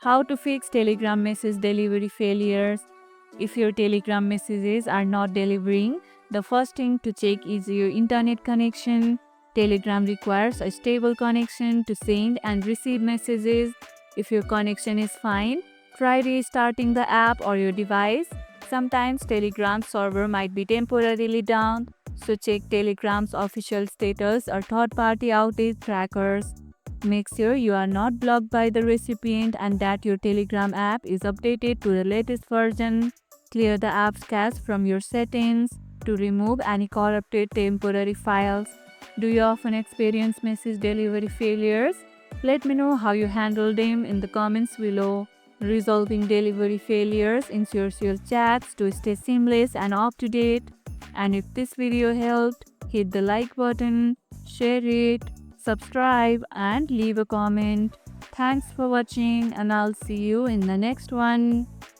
How to fix Telegram message delivery failures. If your Telegram messages are not delivering, the first thing to check is your internet connection. Telegram requires a stable connection to send and receive messages. If your connection is fine, try restarting the app or your device. Sometimes Telegram server might be temporarily down, so check Telegram's official status or third-party outage trackers. Make sure you are not blocked by the recipient and that your Telegram app is updated to the latest version. Clear the app's cache from your settings to remove any corrupted temporary files. Do you often experience message delivery failures? Let me know how you handle them in the comments below. Resolving delivery failures ensures your chats to stay seamless and up to date. And if this video helped, hit the like button, share it, subscribe, and leave a comment. Thanks for watching, and I'll see you in the next one.